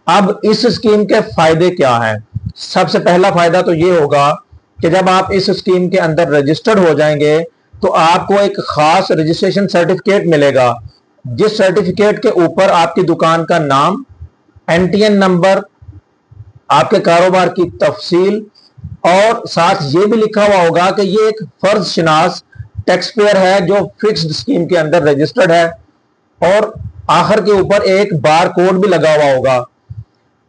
अब इस स्कीम के फायदे क्या हैं? सबसे पहला फायदा तो ये होगा कि जब आप इस स्कीम के अंदर रजिस्टर्ड हो जाएंगे तो आपको एक खास रजिस्ट्रेशन सर्टिफिकेट मिलेगा, जिस सर्टिफिकेट के ऊपर आपकी दुकान का नाम, एनटीएन नंबर, आपके कारोबार की तफसील और साथ ये भी लिखा हुआ होगा कि ये एक फर्ज शिनास टैक्स पेयर है जो फिक्स्ड स्कीम के अंदर रजिस्टर्ड है, और आखिर के ऊपर एक बार कोड भी लगा हुआ होगा।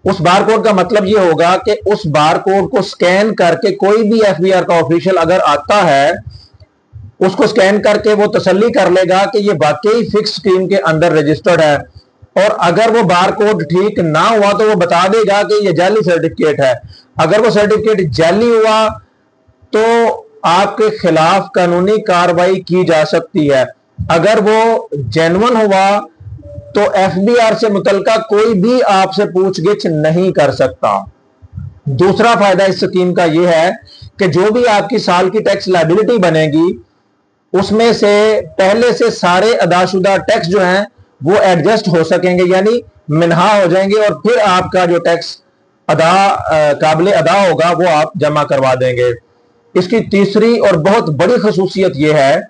उस बार कोड का मतलब ये होगा कि उस बार कोड को स्कैन करके कोई भी एफबीआर का ऑफिशियल अगर आता है, उसको स्कैन करके वो तसल्ली कर लेगा कि ये वाकई फिक्स स्कीम के अंदर रजिस्टर्ड है, और अगर वो बार कोड ठीक ना हुआ तो वो बता देगा कि ये जाली सर्टिफिकेट है। अगर वो सर्टिफिकेट जाली हुआ तो आपके खिलाफ कानूनी कार्रवाई की जा सकती है। अगर वो जेन्युइन हुआ तो एफबीआर से मुतलका कोई भी आपसे पूछगिछ नहीं कर सकता। दूसरा फायदा इस स्कीम का यह है कि जो भी आपकी साल की टैक्स लायबिलिटी बनेगी उसमें से पहले से सारे अदाशुदा टैक्स जो हैं वो एडजस्ट हो सकेंगे, यानी मिनहा हो जाएंगे, और फिर आपका जो टैक्स काबिल अदा होगा वो आप जमा करवा देंगे। इसकी तीसरी और बहुत बड़ी खसूसियत यह है,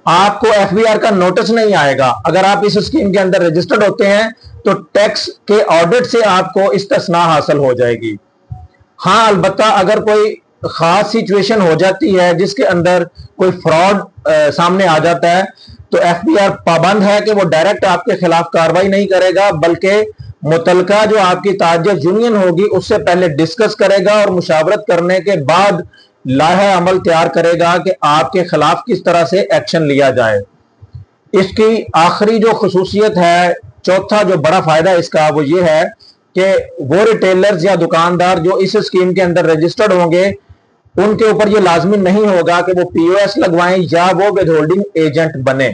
आपको एफबीआर का नोटिस नहीं आएगा। अगर आप इस स्कीम के अंदर रजिस्टर्ड होते हैं तो टैक्स के ऑडिट से आपको इस्तिस्ना हासिल हो जाएगी। हाँ, अलबत्ता अगर कोई खास सिचुएशन हो जाती है जिसके अंदर कोई फ्रॉड सामने आ जाता है तो एफबीआर पाबंद है कि वो डायरेक्ट आपके खिलाफ कार्रवाई नहीं करेगा, बल्कि मुतलका जो आपकी ताजर यूनियन होगी उससे पहले डिस्कस करेगा और मुशावरत करने के बाद लाहे अमल तैयार करेगा कि आपके खिलाफ किस तरह से एक्शन लिया जाए। इसकी आखिरी जो खसूसियत है, चौथा जो बड़ा फायदा इसका वो ये है कि वो रिटेलर्स या दुकानदार जो इस स्कीम के अंदर रजिस्टर्ड होंगे उनके ऊपर ये लाजमी नहीं होगा कि वो पीओएस लगवाएं या वो विद होल्डिंग एजेंट बने।